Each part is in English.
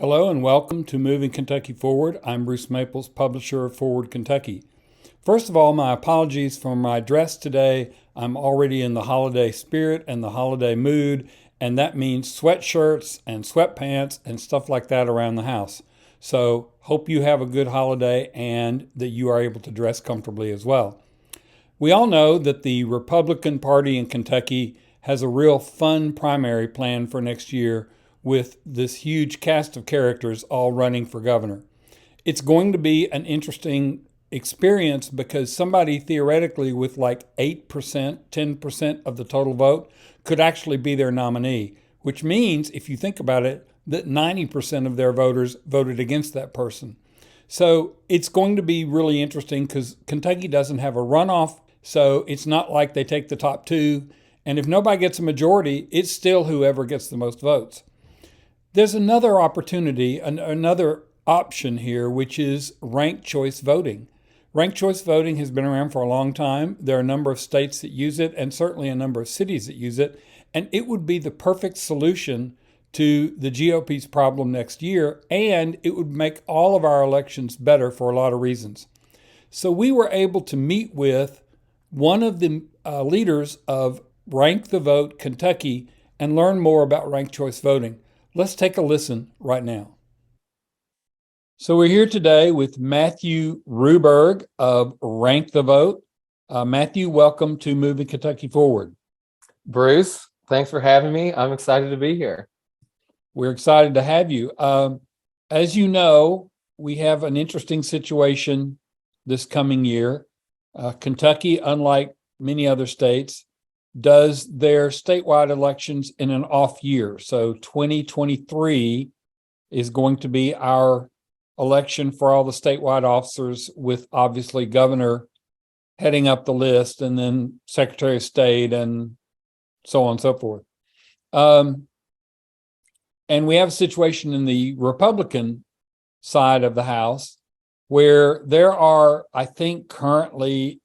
Hello and welcome to Moving Kentucky Forward. I'm Bruce Maples, publisher of Forward Kentucky. First of all, my apologies for my dress today. I'm already in the holiday spirit and the holiday mood, and that means sweatshirts and sweatpants and stuff like that around the house. So, hope you have a good holiday and that you are able to dress comfortably as well. We all know that the Republican Party in Kentucky has a real fun primary plan for next year with this huge cast of characters all running for governor. It's going to be an interesting experience because somebody theoretically with like 8%, 10% of the total vote could actually be their nominee, which means, if you think about it, that 90% of their voters voted against that person. So it's going to be really interesting because Kentucky doesn't have a runoff, so it's not like they take the top two. And if nobody gets a majority, it's still whoever gets the most votes. There's another opportunity, another option here, which is ranked choice voting. Ranked choice voting has been around for a long time. There are a number of states that use it, and certainly a number of cities that use it. And it would be the perfect solution to the GOP's problem next year, and it would make all of our elections better for a lot of reasons. So we were able to meet with one of the leaders of Rank the Vote Kentucky and learn more about ranked choice voting. Let's take a listen right now. So we're here today with Mathew Ruberg of Rank the Vote. Mathew, welcome to Moving Kentucky Forward. Bruce, thanks for having me. I'm excited to be here. We're excited to have you. As you know, we have an interesting situation this coming year. Kentucky, unlike many other states, does their statewide elections in an off year. So 2023 is going to be our election for all the statewide officers, with obviously governor heading up the list and then secretary of state and so on and so forth. And we have a situation in the Republican side of the House where there are, I think, currently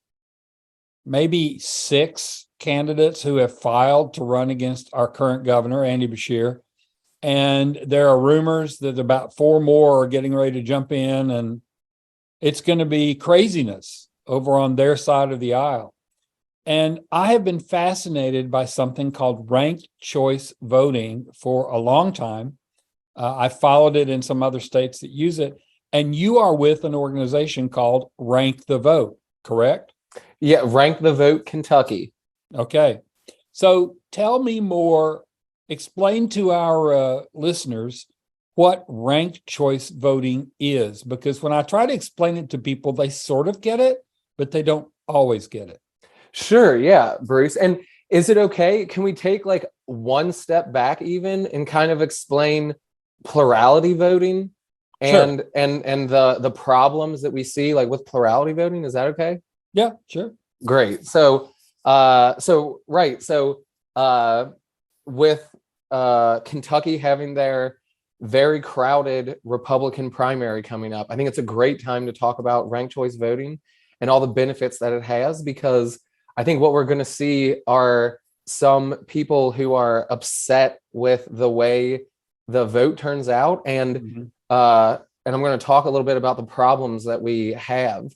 maybe 6 candidates who have filed to run against our current governor, Andy Beshear. And there are rumors that about 4 more are getting ready to jump in, and it's going to be craziness over on their side of the aisle. And I have been fascinated by something called ranked choice voting for a long time. I followed it in some other states that use it. And you are with an organization called Rank the Vote, correct? Yeah, Rank the Vote Kentucky. Okay. So tell me more, explain to our listeners what ranked choice voting is, because when I try to explain it to people, they sort of get it, but they don't always get it. Sure, yeah, Bruce. And is it okay? Can we take like one step back even and kind of explain plurality voting and Sure. and the problems that we see like with plurality voting? Is that okay? Yeah, sure. Great. So with Kentucky having their very crowded Republican primary coming up, I think it's a great time to talk about ranked choice voting and all the benefits that it has, because I think what we're going to see are some people who are upset with the way the vote turns out, and I'm going to talk a little bit about the problems that we have.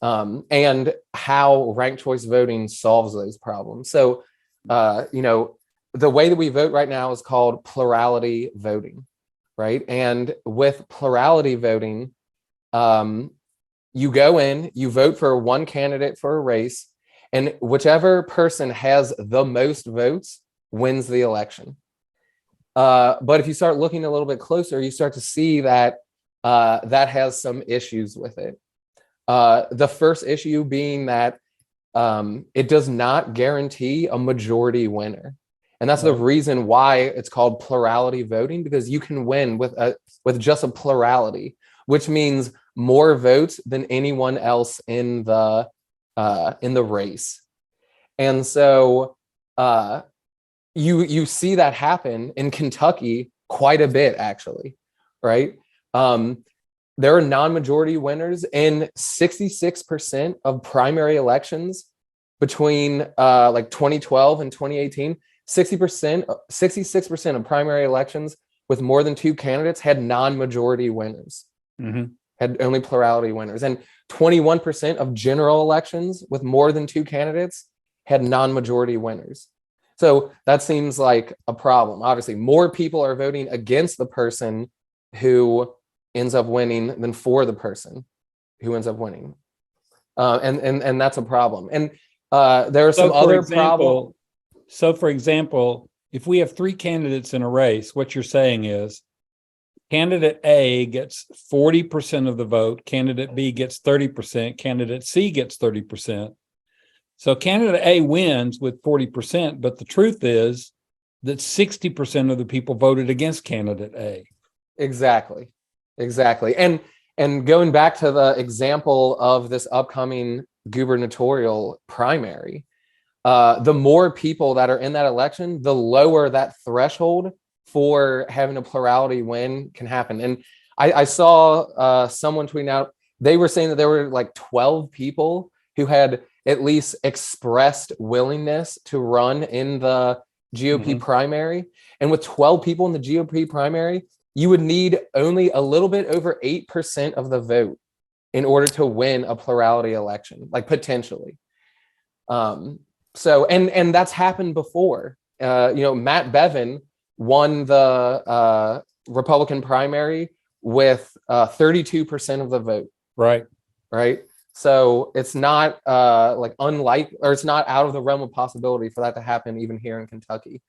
And how ranked choice voting solves those problems. So, the way that we vote right now is called plurality voting, right? And with plurality voting, you go in, you vote for one candidate for a race, and whichever person has the most votes wins the election. But if you start looking a little bit closer, you start to see that that has some issues with it. The first issue being that it does not guarantee a majority winner. And that's the reason why it's called plurality voting, because you can win with just a plurality, which means more votes than anyone else in the race. And so you see that happen in Kentucky quite a bit, actually, right? There are non-majority winners in 66% of primary elections between like 2012 and 2018. 66% of primary elections with more than two candidates had non-majority winners, had only plurality winners. And 21% of general elections with more than two candidates had non-majority winners. So that seems like a problem. Obviously, more people are voting against the person who ends up winning than for the person who ends up winning. And that's a problem. And there are some other problems. So, for example, if we have three candidates in a race, what you're saying is candidate A gets 40% of the vote, candidate B gets 30%, candidate C gets 30%. So candidate A wins with 40%, but the truth is that 60% of the people voted against candidate A. Exactly. And going back to the example of this upcoming gubernatorial primary, the more people that are in that election, the lower that threshold for having a plurality win can happen. And I saw someone tweeting out, they were saying that there were like 12 people who had at least expressed willingness to run in the GOP primary. And with 12 people in the GOP primary, you would need only a little bit over 8% of the vote in order to win a plurality election, like potentially. So, and that's happened before. Matt Bevin won the Republican primary with 32% of the vote. Right. So it's not it's not out of the realm of possibility for that to happen even here in Kentucky.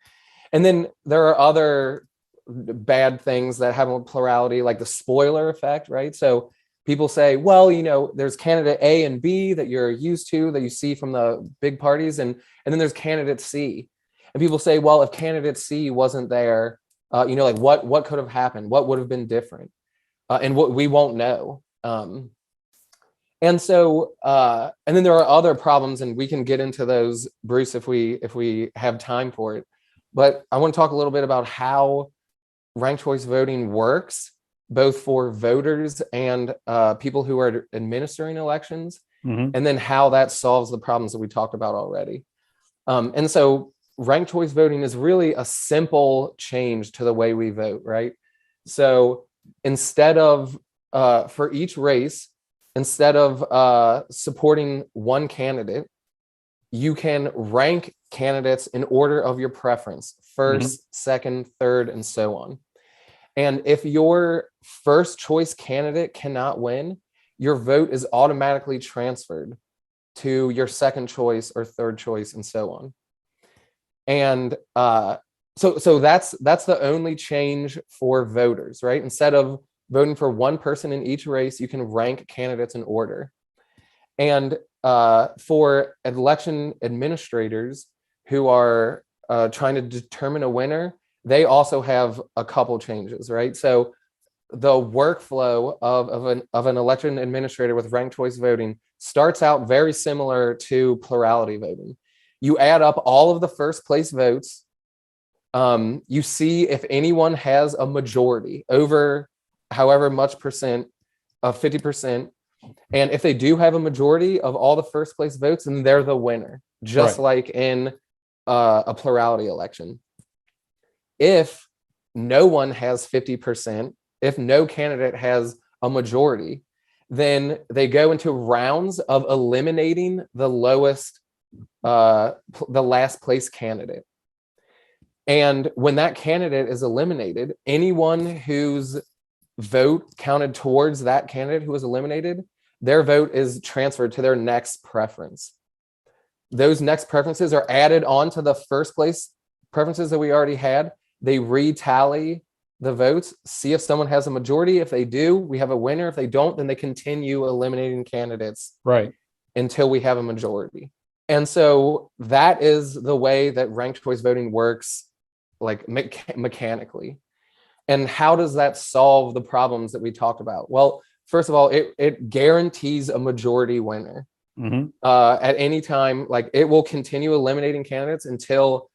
And then there are other bad things that happen with plurality, like the spoiler effect, right? So people say, well, there's candidate A and B that you're used to, that you see from the big parties, and then there's candidate C. And people say, well, if candidate C wasn't there, what could have happened? What would have been different? And what we won't know. And so, and then there are other problems, and we can get into those, Bruce, if we have time for it. But I want to talk a little bit about how ranked choice voting works, both for voters and people who are administering elections, and then how that solves the problems that we talked about already. And so ranked choice voting is really a simple change to the way we vote, right? So instead of, for each race, instead of supporting one candidate, you can rank candidates in order of your preference, first, second, third, and so on. And if your first choice candidate cannot win, your vote is automatically transferred to your second choice or third choice, and so on. And so that's the only change for voters, right? Instead of voting for one person in each race, you can rank candidates in order. And for election administrators who are trying to determine a winner, they also have a couple changes, right? So the workflow of an election administrator with ranked choice voting starts out very similar to plurality voting. You add up all of the first place votes. You see if anyone has a majority over however much percent of 50%. And if they do have a majority of all the first place votes, then they're the winner, just like in a plurality election. If no one has 50%, if no candidate has a majority, then they go into rounds of eliminating the lowest, the last place candidate. And when that candidate is eliminated, anyone whose vote counted towards that candidate who was eliminated, their vote is transferred to their next preference. Those next preferences are added on to the first place preferences that we already had. They retally the votes, see if someone has a majority. If they do, we have a winner. If they don't, then they continue eliminating candidates until we have a majority. And so that is the way that ranked choice voting works, like mechanically. And how does that solve the problems that we talked about? Well, first of all, it guarantees a majority winner. At any time, like it will continue eliminating candidates until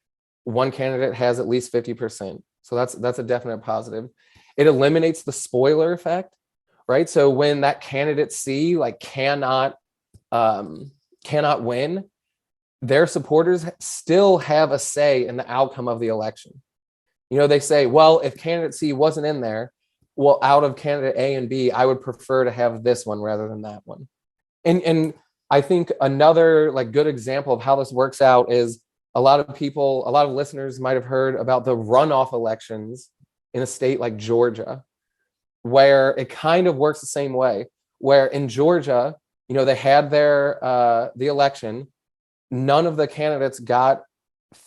one candidate has at least 50%. So that's a definite positive. It eliminates the spoiler effect, right? So when that candidate C cannot win, their supporters still have a say in the outcome of the election. They say, well, if candidate C wasn't in there, well, out of candidate A and B, I would prefer to have this one rather than that one. And I think another like good example of how this works out is a lot of listeners might have heard about the runoff elections in a state like Georgia, where it kind of works the same way, where in Georgia, they had the election, none of the candidates got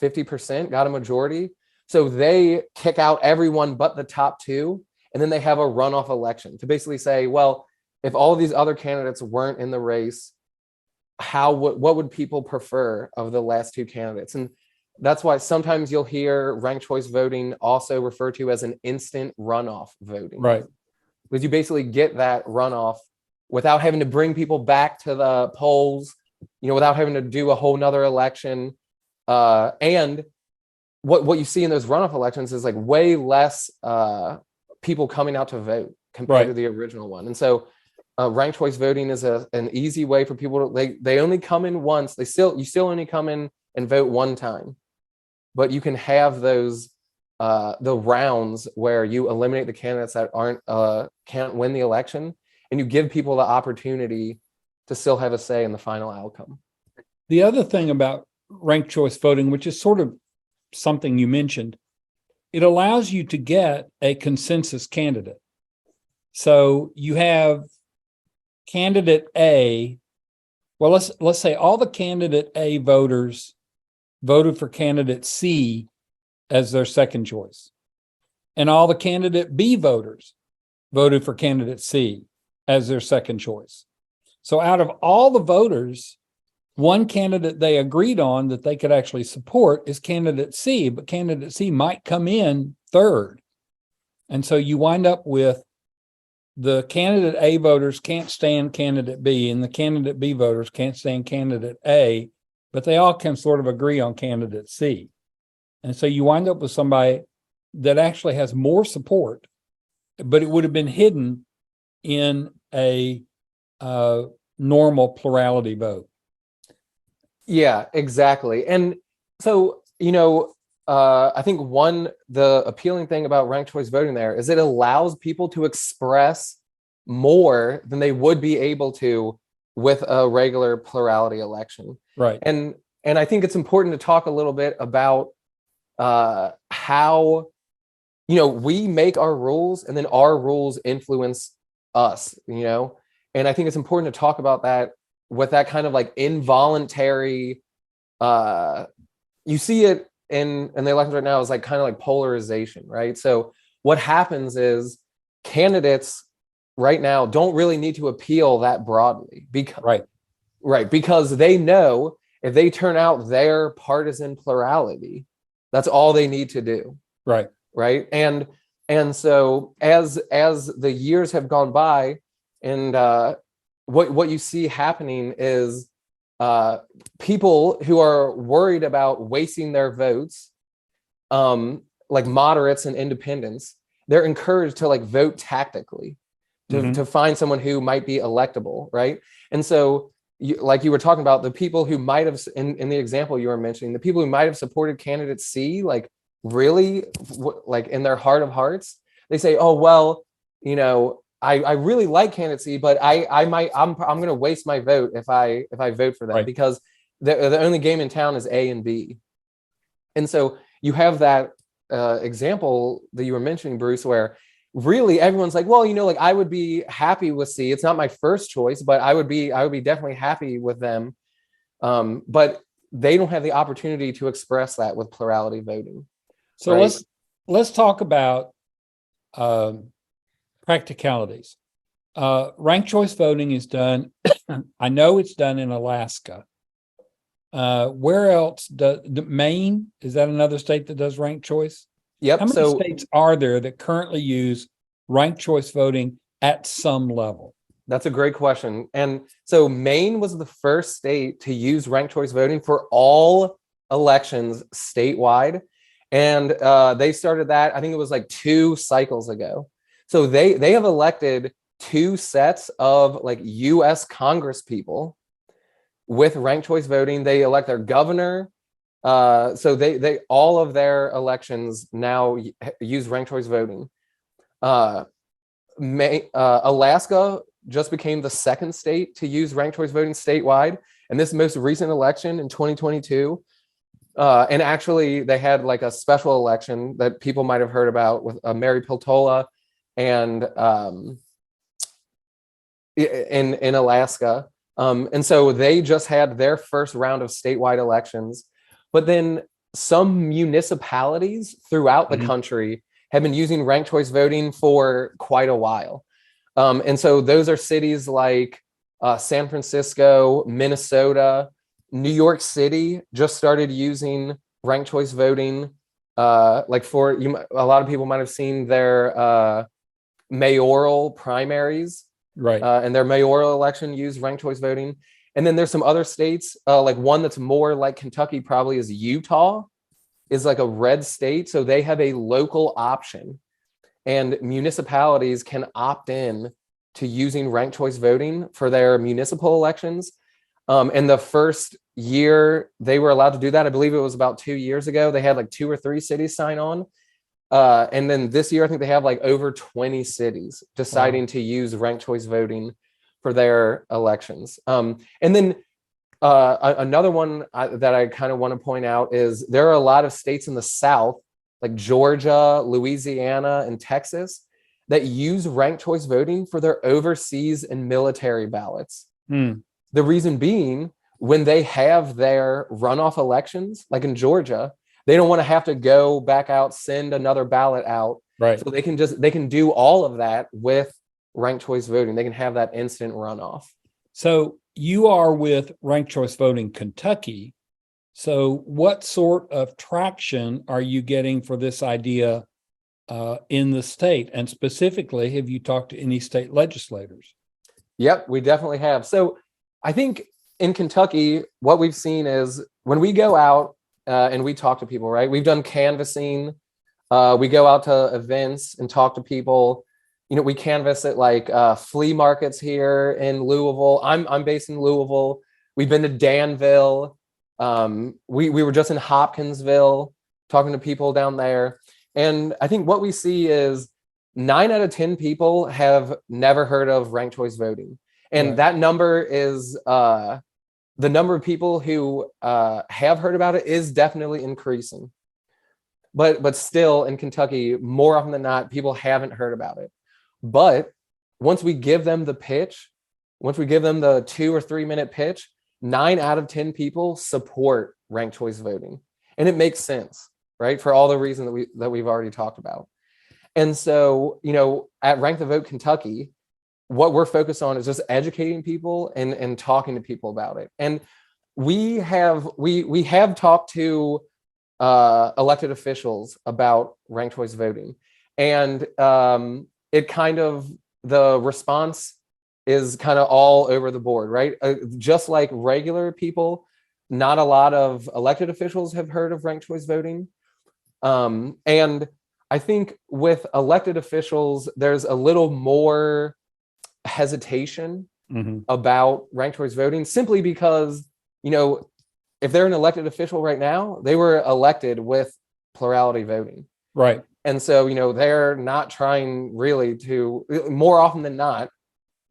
50%, got a majority. So they kick out everyone but the top two, and then they have a runoff election to basically say, well, if all of these other candidates weren't in the race, what would people prefer of the last two candidates? And that's why sometimes you'll hear ranked choice voting also referred to as an instant runoff voting. Right. Because you basically get that runoff without having to bring people back to the polls, without having to do a whole nother election. And what you see in those runoff elections is like way less people coming out to vote compared to the original one. And so ranked choice voting is an easy way for people to, they only come in once. You still only come in and vote one time, but you can have those the rounds where you eliminate the candidates that can't win the election, and you give people the opportunity to still have a say in the final outcome. The other thing about ranked choice voting, which is sort of something you mentioned, it allows you to get a consensus candidate. So you have candidate A. Well, let's say all the candidate A voters voted for candidate C as their second choice, and all the candidate B voters voted for candidate C as their second choice. So out of all the voters, one candidate they agreed on that they could actually support is candidate C, but candidate C might come in third. And so you wind up with the candidate A voters can't stand candidate B, and the candidate B voters can't stand candidate A, but they all can sort of agree on candidate C. And so you wind up with somebody that actually has more support, but it would have been hidden in a normal plurality vote. Yeah, exactly. And so, I think the appealing thing about ranked choice voting there is it allows people to express more than they would be able to with a regular plurality election. Right. And I think it's important to talk a little bit about how, we make our rules and then our rules influence us, and I think it's important to talk about that with that kind of like involuntary, you see it in the elections right now is like kind of like polarization, right? So what happens is candidates right now don't really need to appeal that broadly because they know if they turn out their partisan plurality, that's all they need to do. Right. And so as the years have gone by, and what you see happening is people who are worried about wasting their votes, like moderates and independents, they're encouraged to like vote tactically to find someone who might be electable, right? And so like you were talking about, the people who might have, in the example you were mentioning, the people who might have supported candidate C, like really, like in their heart of hearts, they say, oh, well, I really like candidate C, but I'm going to waste my vote if I vote for them because the only game in town is A and B. And so you have that example that you were mentioning, Bruce, where really everyone's like, well, like I would be happy with C. It's not my first choice, but I would be definitely happy with them. But they don't have the opportunity to express that with plurality voting. So let's talk about practicalities. Ranked choice voting is done. I know it's done in Alaska. Where else Maine? Is that another state that does ranked choice? Yep. How many states are there that currently use ranked choice voting at some level? That's a great question. And so Maine was the first state to use ranked choice voting for all elections statewide. And they started that, I think it was like 2 cycles ago. So they have elected 2 sets of like US Congress people with ranked choice voting. They elect their governor So they all of their elections now use ranked choice voting. Alaska just became the second state to use ranked choice voting statewide, and this most recent election in 2022. And actually, they had like a special election that people might have heard about with Mary Peltola and in Alaska. And so they just had their first round of statewide elections. But then some municipalities throughout the country have been using ranked choice voting for quite a while. And so those are cities like San Francisco, Minnesota, New York City just started using ranked choice voting. Like for you, a lot of people might have seen their mayoral primaries, Right. and their mayoral election use ranked choice voting. And then there's some other states, like one that's more like Kentucky probably is Utah, is like a red state. So they have a local option, and municipalities can opt in to using ranked choice voting for their municipal elections. And the first year they were allowed to do that, I believe it was about 2 years ago, they had like 2 or 3 cities sign on. And then this year, I think they have like over 20 cities deciding to use ranked choice voting for their elections. And then another one that I kind of want to point out is there are a lot of states in the South, like Georgia, Louisiana, and Texas, that use ranked choice voting for their overseas and military ballots. The reason being, when they have their runoff elections, like in Georgia, they don't want to have to go back out, send another ballot out. Right. So they can do all of that with ranked choice voting. They can have that instant runoff. So you are with Ranked Choice Voting Kentucky. So what sort of traction are you getting for this idea in the state? And specifically, have you talked to any state legislators? Yep, we definitely have. So I think in Kentucky, what we've seen is when we go out and we talk to people, right? We've done canvassing. We go out to events and talk to people. You know, we canvass at like flea markets here in Louisville. I'm based in Louisville. We've been to Danville. We were just in Hopkinsville talking to people down there. And I think what we see is 9 out of 10 people have never heard of ranked choice voting. And that number is the number of people who have heard about it is definitely increasing. But still in Kentucky, more often than not, people haven't heard about it. But once we give them the pitch, once we give them the 2 or 3 minute pitch, 9 out of 10 people support ranked choice voting. And it makes sense, right? For all the reasons that we've already talked about. And so, you know, at Rank the Vote Kentucky, what we're focused on is just educating people and talking to people about it. And we have talked to elected officials about ranked choice voting, and it kind of, the response is kind of all over the board, right? Just like regular people, not a lot of elected officials have heard of ranked choice voting. And I think with elected officials, there's a little more hesitation about ranked choice voting, simply because, you know, if they're an elected official right now, they were elected with plurality voting. Right. And so, you know, they're not trying really to, more often than not,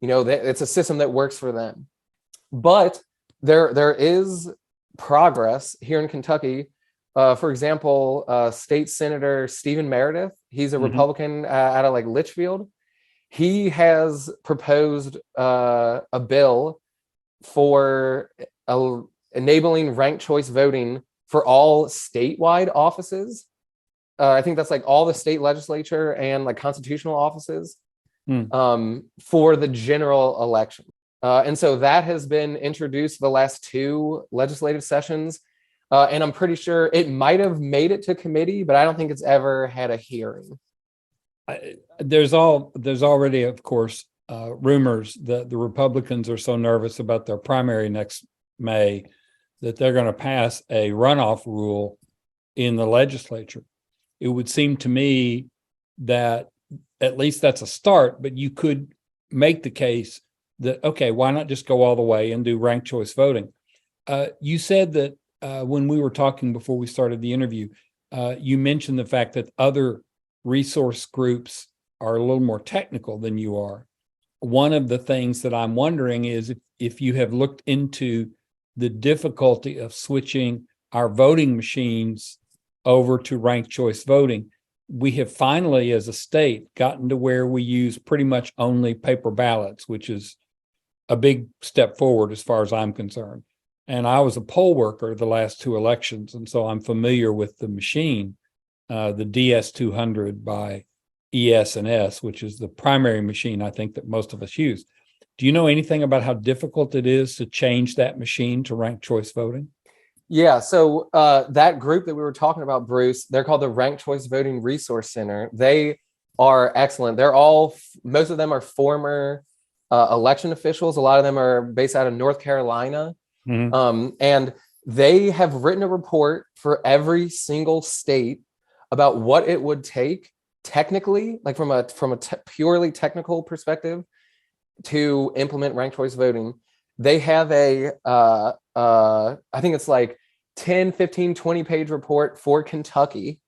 you know, it's a system that works for them. But there is progress here in Kentucky. For example, State Senator Stephen Meredith, he's a Republican out of like Litchfield. He has proposed a bill for enabling ranked choice voting for all statewide offices. I think that's like all the state legislature and like constitutional offices for the general election. And so that has been introduced the last 2 legislative sessions. And I'm pretty sure it might have made it to committee, but I don't think it's ever had a hearing. There's already, of course, rumors that the Republicans are so nervous about their primary next May that they're going to pass a runoff rule in the legislature. It would seem to me that at least that's a start, but you could make the case that, okay, why not just go all the way and do ranked choice voting? You said that when we were talking before we started the interview, you mentioned the fact that other resource groups are a little more technical than you are. One of the things that I'm wondering is if you have looked into the difficulty of switching our voting machines over to ranked choice voting. We have finally, as a state, gotten to where we use pretty much only paper ballots, which is a big step forward as far as I'm concerned. And I was a poll worker the last two elections, and so I'm familiar with the machine, the DS200 by ES&S, which is the primary machine I think that most of us use. Do you know anything about how difficult it is to change that machine to ranked choice voting? Yeah, so that group that we were talking about, Bruce, they're called the Ranked Choice Voting Resource Center. They are excellent. Most of them are former election officials. A lot of them are based out of North Carolina. Mm-hmm. And they have written a report for every single state about what it would take technically, like from a purely technical perspective, to implement ranked choice voting. They have I think it's like 10, 15, 20 page report for Kentucky.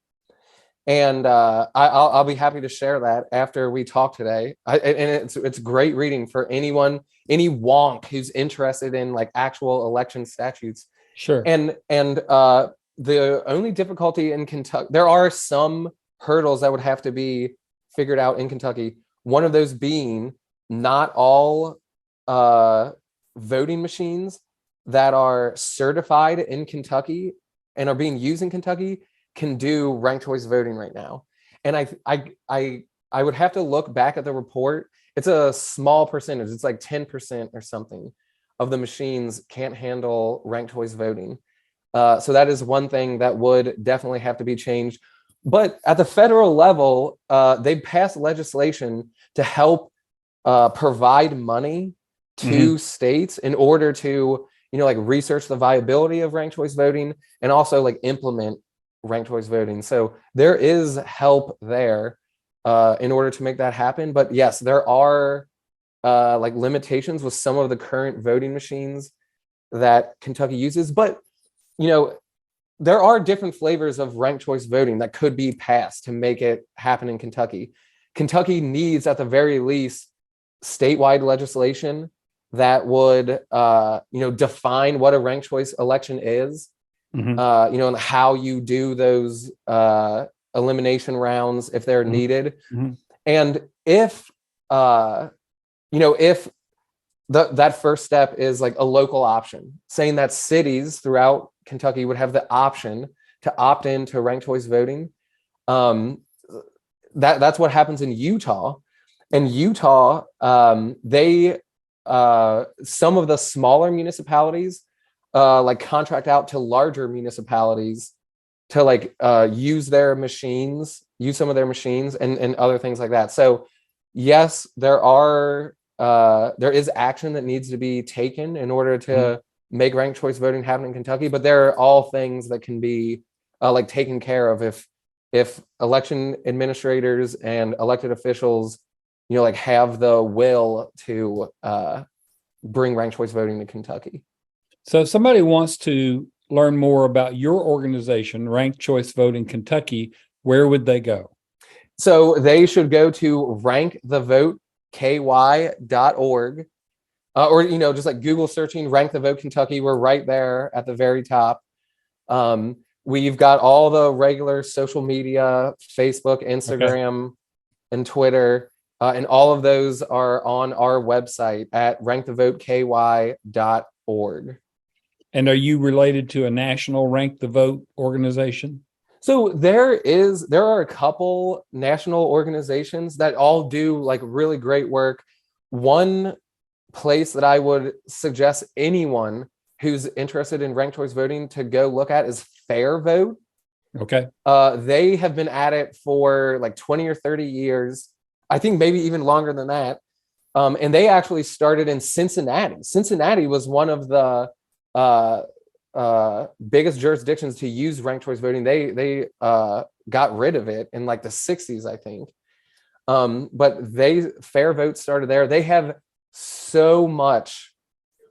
And I'll be happy to share that after we talk today. And it's great reading for any wonk who's interested in like actual election statutes. Sure. And the only difficulty in Kentucky, there are some hurdles that would have to be figured out in Kentucky. One of those being not all voting machines that are certified in Kentucky and are being used in Kentucky can do ranked choice voting right now. And I would have to look back at the report. It's a small percentage. It's like 10% or something of the machines can't handle ranked choice voting. So that is one thing that would definitely have to be changed. But at the federal level, they passed legislation to help provide money to states in order to, like research the viability of ranked choice voting and also like implement ranked choice voting. So there is help there in order to make that happen. But yes, there are like limitations with some of the current voting machines that Kentucky uses. But, there are different flavors of ranked choice voting that could be passed to make it happen in Kentucky. Kentucky needs, at the very least, statewide legislation that would, define what a ranked choice election is, and how you do those elimination rounds if they're needed. And if, if that first step is like a local option, saying that cities throughout Kentucky would have the option to opt into ranked choice voting. That's what happens in Utah. In Utah, they some of the smaller municipalities like contract out to larger municipalities to like use some of their machines and other things like that. So yes, there is action that needs to be taken in order to make ranked choice voting happen in Kentucky, but there are all things that can be like taken care of if election administrators and elected officials, like have the will to bring ranked choice voting to Kentucky. So if somebody wants to learn more about your organization, Ranked Choice Voting Kentucky, where would they go? So they should go to rankthevoteky.org. Or, just like Google searching Rank the Vote Kentucky. We're right there at the very top. We've got all the regular social media, Facebook, Instagram, and Twitter. And all of those are on our website at rankthevoteky.org. And are you related to a national Rank the Vote organization? So there are a couple national organizations that all do like really great work. One place that I would suggest anyone who's interested in ranked choice voting to go look at is Fair Vote. Okay. They have been at it for like 20 or 30 years. I think maybe even longer than that. And they actually started in Cincinnati. Cincinnati was one of the biggest jurisdictions to use ranked choice voting. They got rid of it in like the 60s, I think. But Fair Vote started there. They have so much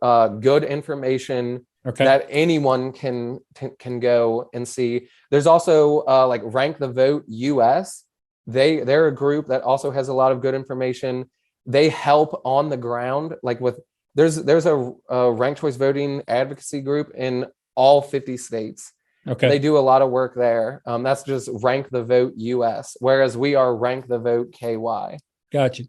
good information Okay. that anyone can go and see. There's also like Rank the Vote US. They're a group that also has a lot of good information. They help on the ground, like with there's a ranked choice voting advocacy group in all 50 states. Okay. They do a lot of work there. That's just Rank the Vote US, whereas we are Rank the Vote KY. Gotcha.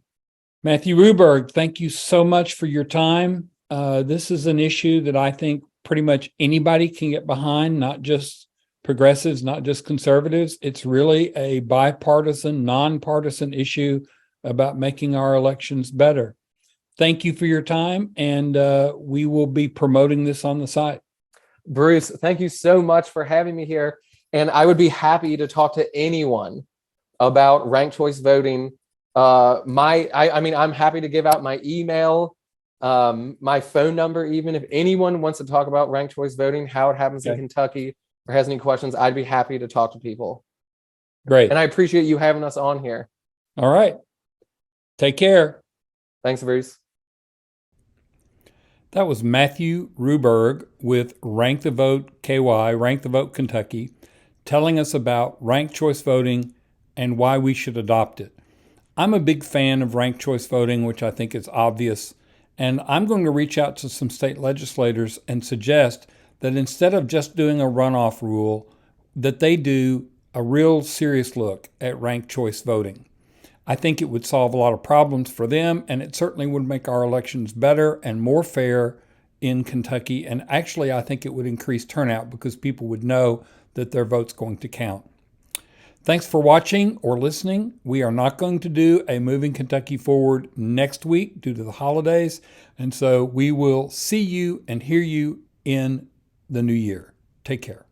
Mathew Ruberg, thank you so much for your time. This is an issue that I think pretty much anybody can get behind, not just progressives, not just conservatives. It's really a bipartisan, nonpartisan issue about making our elections better. Thank you for your time, and we will be promoting this on the site. Bruce, thank you so much for having me here. And I would be happy to talk to anyone about ranked choice voting. I'm happy to give out my email, my phone number, even if anyone wants to talk about ranked choice voting, how it happens in Kentucky, or has any questions, I'd be happy to talk to people. Great. And I appreciate you having us on here. All right. Take care. Thanks, Bruce. That was Mathew Ruberg with Rank the Vote KY, Rank the Vote Kentucky, telling us about ranked choice voting and why we should adopt it. I'm a big fan of ranked choice voting, which I think is obvious, and I'm going to reach out to some state legislators and suggest that instead of just doing a runoff rule, that they do a real serious look at ranked choice voting. I think it would solve a lot of problems for them, and it certainly would make our elections better and more fair in Kentucky. And actually, I think it would increase turnout because people would know that their vote's going to count. Thanks for watching or listening. We are not going to do a Moving Kentucky Forward next week due to the holidays, and so we will see you and hear you in the new year. Take care.